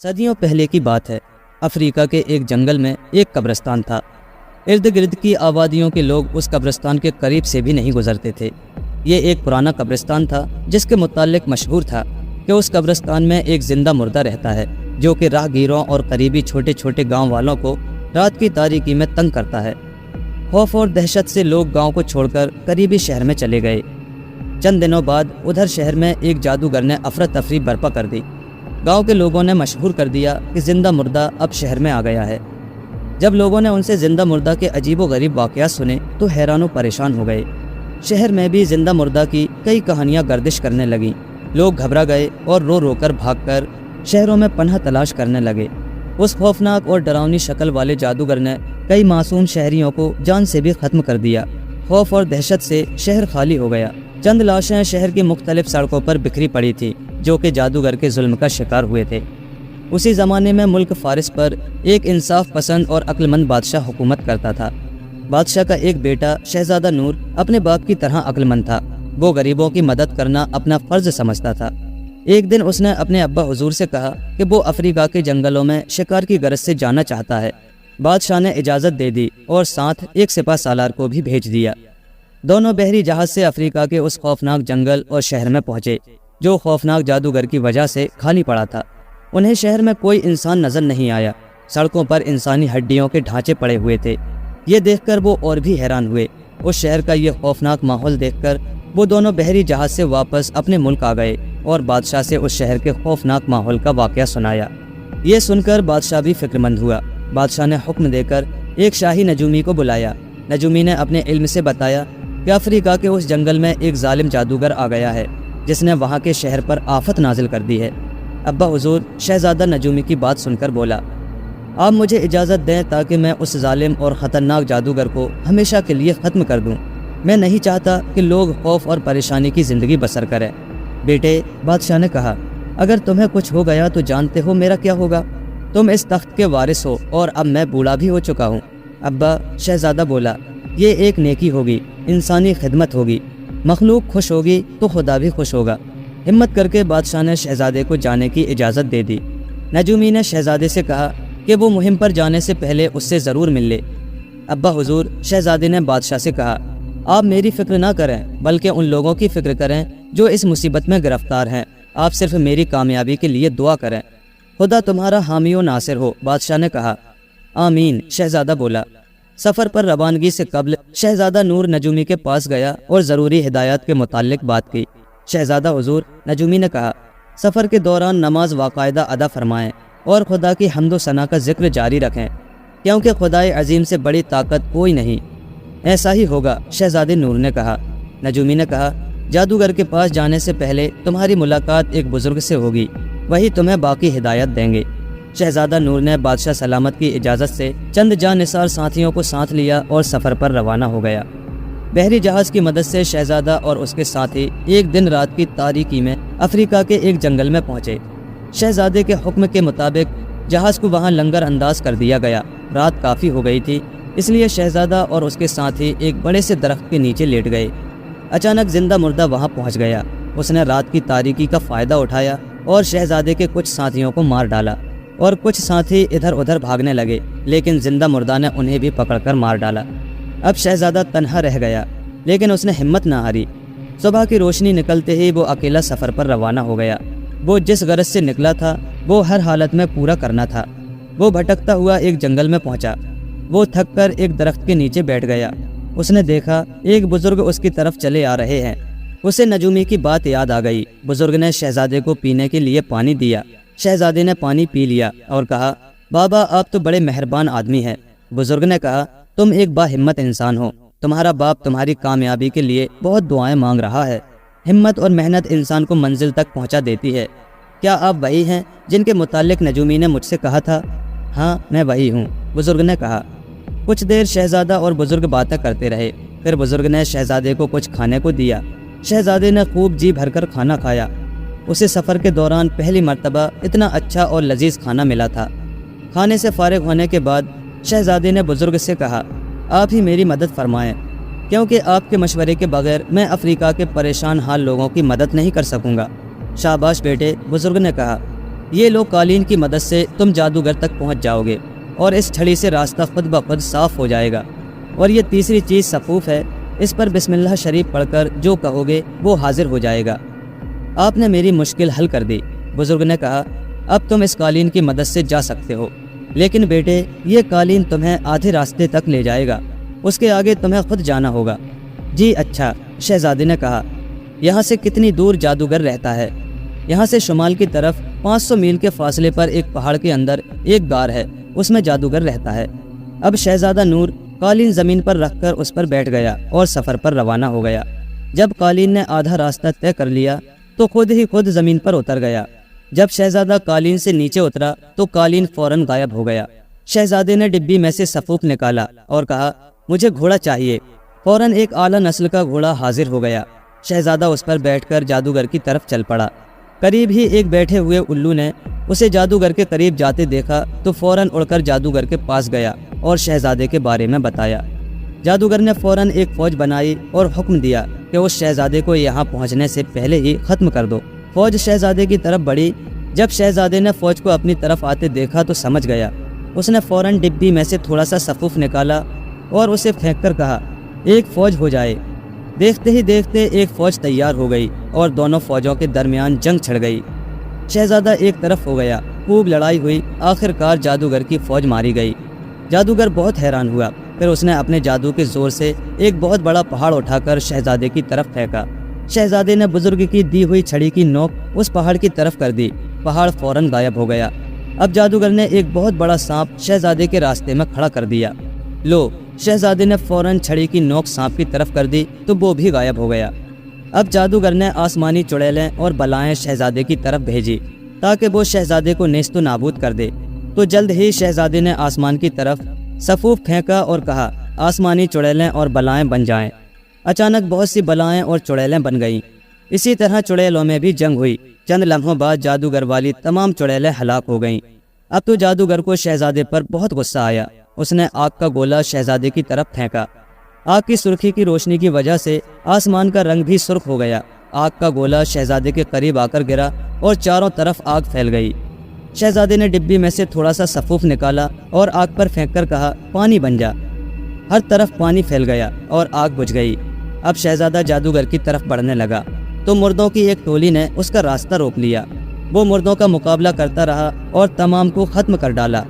صدیوں پہلے کی بات ہے۔ افریقہ کے ایک جنگل میں ایک قبرستان تھا۔ ارد گرد کی آبادیوں کے لوگ اس قبرستان کے قریب سے بھی نہیں گزرتے تھے۔ یہ ایک پرانا قبرستان تھا جس کے متعلق مشہور تھا کہ اس قبرستان میں ایک زندہ مردہ رہتا ہے جو کہ راہگیروں اور قریبی چھوٹے چھوٹے گاؤں والوں کو رات کی تاریکی میں تنگ کرتا ہے۔ خوف اور دہشت سے لوگ گاؤں کو چھوڑ کر قریبی شہر میں چلے گئے۔ چند دنوں بعد ادھر شہر میں ایک جادوگر نے افراتفری برپا کر دی۔ گاؤں کے لوگوں نے مشہور کر دیا کہ زندہ مردہ اب شہر میں آ گیا ہے۔ جب لوگوں نے ان سے زندہ مردہ کے عجیب و غریب واقعات سنے تو حیران و پریشان ہو گئے۔ شہر میں بھی زندہ مردہ کی کئی کہانیاں گردش کرنے لگیں۔ لوگ گھبرا گئے اور رو رو کر بھاگ کر شہروں میں پناہ تلاش کرنے لگے۔ اس خوفناک اور ڈراؤنی شکل والے جادوگر نے کئی معصوم شہریوں کو جان سے بھی ختم کر دیا۔ خوف اور دہشت سے شہر خالی ہو گیا۔ چند لاشیں شہر کی مختلف سڑکوں پر بکھری پڑی تھی جو کہ جادوگر کے ظلم کا شکار ہوئے تھے۔ اسی زمانے میں ملک فارس پر ایک انصاف پسند اور عقل مند بادشاہ حکومت کرتا تھا۔ بادشاہ کا ایک بیٹا شہزادہ نور اپنے باپ کی طرح عقل مند تھا۔ وہ غریبوں کی مدد کرنا اپنا فرض سمجھتا تھا۔ ایک دن اس نے اپنے ابا حضور سے کہا کہ وہ افریقہ کے جنگلوں میں شکار کی غرض سے جانا چاہتا ہے۔ بادشاہ نے اجازت دے دی اور ساتھ ایک سپاہ سالار کو بھی بھیج دیا۔ دونوں بحری جہاز سے افریقہ کے اس خوفناک جنگل اور شہر میں پہنچے جو خوفناک جادوگر کی وجہ سے خالی پڑا تھا۔ انہیں شہر میں کوئی انسان نظر نہیں آیا۔ سڑکوں پر انسانی ہڈیوں کے ڈھانچے پڑے ہوئے تھے۔ یہ دیکھ کر وہ اور بھی حیران ہوئے۔ اس شہر کا یہ خوفناک ماحول دیکھ کر وہ دونوں بحری جہاز سے واپس اپنے ملک آ گئے اور بادشاہ سے اس شہر کے خوفناک ماحول کا واقعہ سنایا۔ یہ سن کر بادشاہ بھی فکر مند ہوا۔ بادشاہ نے حکم دے کر ایک شاہی نجومی کو بلایا۔ نجومی نے اپنے علم سے بتایا کہ افریقہ کے اس جنگل میں ایک ظالم جادوگر آ گیا ہے جس نے وہاں کے شہر پر آفت نازل کر دی ہے۔ ابا حضور شہزادہ نجومی کی بات سن کر بولا، آپ مجھے اجازت دیں تاکہ میں اس ظالم اور خطرناک جادوگر کو ہمیشہ کے لیے ختم کر دوں۔ میں نہیں چاہتا کہ لوگ خوف اور پریشانی کی زندگی بسر کریں۔ بیٹے، بادشاہ نے کہا، اگر تمہیں کچھ ہو گیا تو جانتے ہو میرا کیا ہوگا؟ تم اس تخت کے وارث ہو اور اب میں بوڑھا بھی ہو چکا ہوں۔ ابا، شہزادہ بولا، یہ ایک نیکی ہوگی، انسانی خدمت ہوگی۔ مخلوق خوش ہوگی تو خدا بھی خوش ہوگا۔ ہمت کر کے بادشاہ نے شہزادے کو جانے کی اجازت دے دی۔ نجومی نے شہزادے سے کہا کہ وہ مہم پر جانے سے پہلے اس سے ضرور مل لے۔ ابا حضور شہزادے نے بادشاہ سے کہا، آپ میری فکر نہ کریں بلکہ ان لوگوں کی فکر کریں جو اس مصیبت میں گرفتار ہیں۔ آپ صرف میری کامیابی کے لیے دعا کریں۔ خدا تمہارا حامی و ناصر ہو، بادشاہ نے کہا۔ آمین، شہزادہ بولا۔ سفر پر روانگی سے قبل شہزادہ نور نجومی کے پاس گیا اور ضروری ہدایات کے متعلق بات کی۔ شہزادہ حضور، نجومی نے کہا، سفر کے دوران نماز باقاعدہ ادا فرمائیں اور خدا کی حمد و ثنا کا ذکر جاری رکھیں کیونکہ خدائے عظیم سے بڑی طاقت کوئی نہیں۔ ایسا ہی ہوگا، شہزادے نور نے کہا۔ نجومی نے کہا، جادوگر کے پاس جانے سے پہلے تمہاری ملاقات ایک بزرگ سے ہوگی، وہی تمہیں باقی ہدایت دیں گے۔ شہزادہ نور نے بادشاہ سلامت کی اجازت سے چند جان نثار ساتھیوں کو ساتھ لیا اور سفر پر روانہ ہو گیا۔ بحری جہاز کی مدد سے شہزادہ اور اس کے ساتھی ایک دن رات کی تاریکی میں افریقہ کے ایک جنگل میں پہنچے۔ شہزادے کے حکم کے مطابق جہاز کو وہاں لنگر انداز کر دیا گیا۔ رات کافی ہو گئی تھی، اس لیے شہزادہ اور اس کے ساتھی ایک بڑے سے درخت کے نیچے لیٹ گئے۔ اچانک زندہ مردہ وہاں پہنچ گیا۔ اس نے رات کی تاریکی کا فائدہ اٹھایا اور شہزادے کے کچھ ساتھیوں کو مار ڈالا اور کچھ ساتھی ادھر ادھر بھاگنے لگے، لیکن زندہ مردہ نے انہیں بھی پکڑ کر مار ڈالا۔ اب شہزادہ تنہا رہ گیا، لیکن اس نے ہمت نہ ہاری۔ صبح کی روشنی نکلتے ہی وہ اکیلا سفر پر روانہ ہو گیا۔ وہ جس غرض سے نکلا تھا وہ ہر حالت میں پورا کرنا تھا۔ وہ بھٹکتا ہوا ایک جنگل میں پہنچا۔ وہ تھک کر ایک درخت کے نیچے بیٹھ گیا۔ اس نے دیکھا ایک بزرگ اس کی طرف چلے آ رہے ہیں۔ اسے نجومی کی بات یاد آ گئی۔ بزرگ نے شہزادے کو پینے کے لیے پانی دیا۔ شہزادے نے پانی پی لیا اور کہا، بابا آپ تو بڑے مہربان آدمی ہیں۔ بزرگ نے کہا، تم ایک با ہمت انسان ہو۔ تمہارا باپ تمہاری کامیابی کے لیے بہت دعائیں مانگ رہا ہے۔ ہمت اور محنت انسان کو منزل تک پہنچا دیتی ہے۔ کیا آپ وہی ہیں جن کے متعلق نجومی نے مجھ سے کہا تھا؟ ہاں، میں وہی ہوں، بزرگ نے کہا۔ کچھ دیر شہزادہ اور بزرگ باتیں کرتے رہے۔ پھر بزرگ نے شہزادے کو کچھ کھانے کو دیا۔ شہزادے نے خوب جی بھر کر کھانا کھایا۔ اسے سفر کے دوران پہلی مرتبہ اتنا اچھا اور لذیذ کھانا ملا تھا۔ کھانے سے فارغ ہونے کے بعد شہزادے نے بزرگ سے کہا، آپ ہی میری مدد فرمائیں کیونکہ آپ کے مشورے کے بغیر میں افریقہ کے پریشان حال لوگوں کی مدد نہیں کر سکوں گا۔ شاباش بیٹے، بزرگ نے کہا۔ یہ لو قالین کی مدد سے تم جادوگر تک پہنچ جاؤ گے اور اس چھڑی سے راستہ خود بخود صاف ہو جائے گا۔ اور یہ تیسری چیز صفوف ہے، اس پر بسم اللہ شریف پڑھ کر جو کہو گے وہ حاضر ہو جائے گا۔ آپ نے میری مشکل حل کر دی۔ بزرگ نے کہا، اب تم اس قالین کی مدد سے جا سکتے ہو، لیکن بیٹے یہ قالین تمہیں آدھے راستے تک لے جائے گا، اس کے آگے تمہیں خود جانا ہوگا۔ جی اچھا، شہزادے نے کہا، یہاں سے کتنی دور جادوگر رہتا ہے؟ یہاں سے شمال کی طرف 500 میل کے فاصلے پر ایک پہاڑ کے اندر ایک غار ہے، اس میں جادوگر رہتا ہے۔ اب شہزادہ نور قالین زمین پر رکھ کر اس پر بیٹھ گیا اور سفر پر روانہ ہو گیا۔ جب قالین نے آدھا راستہ طے کر لیا تو خود ہی خود زمین پر اتر گیا۔ جب شہزادہ قالین سے نیچے اترا تو قالین فوراً غائب ہو گیا۔ شہزادے نے ڈبی میں سے صفوف نکالا اور کہا، مجھے گھوڑا چاہیے۔ فوراً ایک اعلیٰ نسل کا گھوڑا حاضر ہو گیا۔ شہزادہ اس پر بیٹھ کر جادوگر کی طرف چل پڑا۔ قریب ہی ایک بیٹھے ہوئے الو نے اسے جادوگر کے قریب جاتے دیکھا تو فوراً اڑ کر جادوگر کے پاس گیا اور شہزادے کے بارے میں بتایا۔ جادوگر نے فوراً ایک فوج بنائی اور حکم دیا کہ اس شہزادے کو یہاں پہنچنے سے پہلے ہی ختم کر دو۔ فوج شہزادے کی طرف بڑھی۔ جب شہزادے نے فوج کو اپنی طرف آتے دیکھا تو سمجھ گیا۔ اس نے فوراً ڈبی میں سے تھوڑا سا صفوف نکالا اور اسے پھینک کر کہا، ایک فوج ہو جائے۔ دیکھتے ہی دیکھتے ایک فوج تیار ہو گئی اور دونوں فوجوں کے درمیان جنگ چھڑ گئی۔ شہزادہ ایک طرف ہو گیا، خوب لڑائی ہوئی، آخر کار جادوگر کی فوج ماری گئی۔ جادوگر بہت حیران ہوا، پھر اس نے اپنے جادو کے زور سے ایک بہت بڑا پہاڑ اٹھا کر شہزادے کی طرف پھینکا۔ شہزادے نے بزرگ کی دی ہوئی چھڑی کی نوک اس پہاڑ کی طرف کر دی۔ پہاڑ فوراً غائب ہو گیا۔ اب جادوگر نے ایک بہت بڑا سانپ شہزادے کے راستے میں کھڑا کر دیا۔ لو، شہزادے نے فوراً چھڑی کی نوک سانپ کی طرف کر دی تو وہ بھی غائب ہو گیا۔ اب جادوگر نے آسمانی چڑیلیں اور بلائیں شہزادے کی طرف بھیجی تاکہ وہ شہزادے کو نیست و نابود کر دے۔ تو جلد ہی شہزادے نے آسمان کی طرف صفوف پھینکا اور کہا، آسمانی چڑیلیں اور بلائیں بن جائیں۔ اچانک بہت سی بلائیں اور چڑیلیں بن گئیں۔ اسی طرح چڑیلوں میں بھی جنگ ہوئی۔ چند لمحوں بعد جادوگر والی تمام چڑیلیں ہلاک ہو گئیں۔ اب تو جادوگر کو شہزادے پر بہت غصہ آیا۔ اس نے آگ کا گولا شہزادے کی طرف پھینکا۔ آگ کی سرخی کی روشنی کی وجہ سے آسمان کا رنگ بھی سرخ ہو گیا۔ آگ کا گولا شہزادے کے قریب آ کر گرا اور چاروں طرف آگ پھیل گئی۔ شہزادے نے ڈبی میں سے تھوڑا سا صفوف نکالا اور آگ پر پھینک کر کہا، پانی بن جا۔ ہر طرف پانی پھیل گیا اور آگ بجھ گئی۔ اب شہزادہ جادوگر کی طرف بڑھنے لگا تو مردوں کی ایک ٹولی نے اس کا راستہ روک لیا۔ وہ مردوں کا مقابلہ کرتا رہا اور تمام کو ختم کر ڈالا۔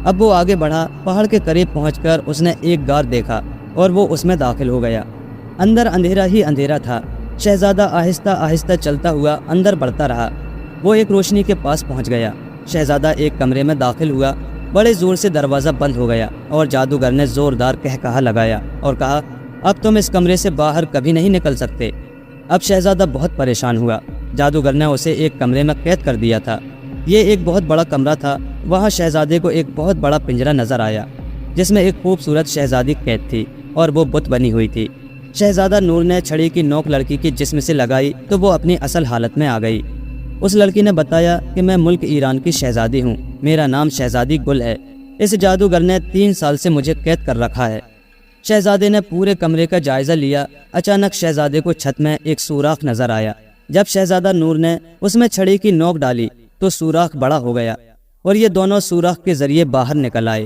اب وہ آگے بڑھا۔ پہاڑ کے قریب پہنچ کر اس نے ایک غار دیکھا اور وہ اس میں داخل ہو گیا۔ اندر اندھیرا ہی اندھیرا تھا۔ شہزادہ آہستہ آہستہ چلتا ہوا اندر بڑھتا رہا۔ وہ ایک روشنی کے پاس پہنچ گیا۔ شہزادہ ایک کمرے میں داخل ہوا۔ بڑے زور سے دروازہ بند ہو گیا اور جادوگر نے زوردار کہا لگایا اور کہا، اب تم اس کمرے سے باہر کبھی نہیں نکل سکتے۔ اب شہزادہ بہت پریشان ہوا۔ جادوگر نے اسے ایک کمرے میں قید کر دیا تھا۔ یہ ایک بہت بڑا کمرہ تھا۔ وہاں شہزادے کو ایک بہت بڑا پنجرہ نظر آیا جس میں ایک خوبصورت شہزادی قید تھی اور وہ بت بنی ہوئی تھی۔ شہزادہ نور نے چھڑی کی نوک لڑکی کے جسم سے لگائی تو وہ اپنی اصل حالت میں آ گئی۔ اس لڑکی نے بتایا کہ میں ملک ایران کی شہزادی ہوں، میرا نام شہزادی گل ہے۔ اس جادوگر نے 3 سال سے مجھے قید کر رکھا ہے۔ شہزادے نے پورے کمرے کا جائزہ لیا۔ اچانک شہزادے کو چھت میں ایک سوراخ نظر آیا۔ جب شہزادہ نور نے اس میں چھڑی کی نوک ڈالی تو سوراخ بڑا ہو گیا اور یہ دونوں سوراخ کے ذریعے باہر نکل آئے۔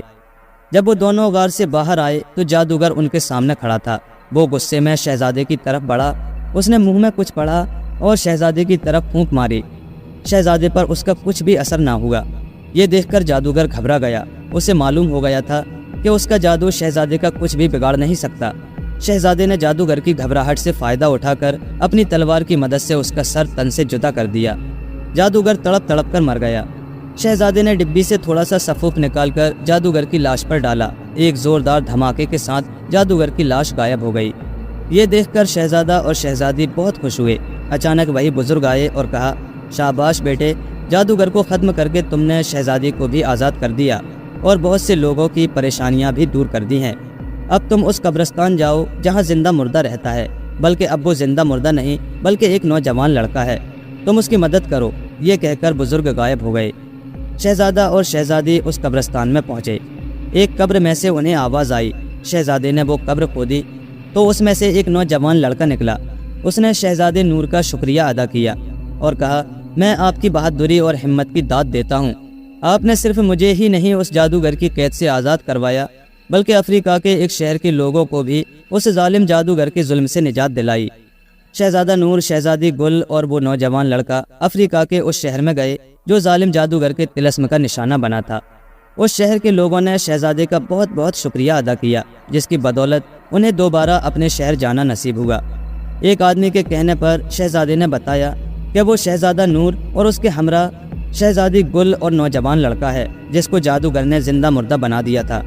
جب وہ دونوں غار سے باہر آئے تو جادوگر ان کے سامنے کھڑا تھا۔ وہ غصے میں شہزادے کی طرف بڑھا۔ اس نے منہ میں کچھ پڑھا اور شہزادے کی طرف پھونک ماری۔ شہزادے پر اس کا کچھ بھی اثر نہ ہوا۔ یہ دیکھ کر جادوگر گھبرا گیا۔ اسے معلوم ہو گیا تھا کہ اس کا جادو شہزادے کا کچھ بھی بگاڑ نہیں سکتا۔ شہزادے نے جادوگر کی گھبراہٹ سے فائدہ اٹھا کر اپنی تلوار کی مدد سے اس کا سر تن سے جدا کر دیا۔ جادوگر تڑپ تڑپ کر مر گیا۔ شہزادے نے ڈبی سے تھوڑا سا صفوف نکال کر جادوگر کی لاش پر ڈالا۔ ایک زوردار دھماکے کے ساتھ جادوگر کی لاش غائب ہو گئی۔ یہ دیکھ کر شہزادہ اور شہزادی بہت خوش ہوئے۔ اچانک وہی بزرگ آئے اور کہا، شاباش بیٹے، جادوگر کو ختم کر کے تم نے شہزادی کو بھی آزاد کر دیا اور بہت سے لوگوں کی پریشانیاں بھی دور کر دی ہیں۔ اب تم اس قبرستان جاؤ جہاں زندہ مردہ رہتا ہے، بلکہ اب وہ زندہ مردہ نہیں بلکہ ایک نوجوان لڑکا ہے، تم اس کی مدد کرو۔ یہ کہہ کر بزرگ غائب ہو گئے۔ شہزادہ اور شہزادی اس قبرستان میں پہنچے۔ ایک قبر میں سے انہیں آواز آئی۔ شہزادے نے وہ قبر کھودی تو اس میں سے ایک نوجوان لڑکا نکلا۔ اس نے شہزادے نور کا شکریہ ادا کیا اور کہا، میں آپ کی بہادری اور ہمت کی داد دیتا ہوں۔ آپ نے صرف مجھے ہی نہیں اس جادوگر کی قید سے آزاد کروایا، بلکہ افریقہ کے ایک شہر کے لوگوں کو بھی اس ظالم جادوگر کے ظلم سے نجات دلائی۔ شہزادہ نور، شہزادی گل اور وہ نوجوان لڑکا افریقہ کے اس شہر میں گئے جو ظالم جادوگر کے طلسم کا نشانہ بنا تھا۔ اس شہر کے لوگوں نے شہزادے کا بہت بہت شکریہ ادا کیا، جس کی بدولت انہیں دوبارہ اپنے شہر جانا نصیب ہوا۔ ایک آدمی کے کہنے پر شہزادے نے بتایا کہ وہ شہزادہ نور اور اس کے ہمراہ شہزادی گل اور نوجوان لڑکا ہے جس کو جادوگر نے زندہ مردہ بنا دیا تھا۔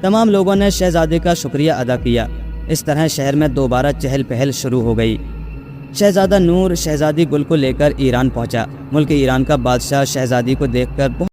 تمام لوگوں نے شہزادے کا شکریہ ادا کیا۔ اس طرح شہر میں دوبارہ چہل پہل شروع ہو گئی۔ شہزادہ نور شہزادی گل کو لے کر ایران پہنچا۔ ملک ایران کا بادشاہ شہزادی کو دیکھ کر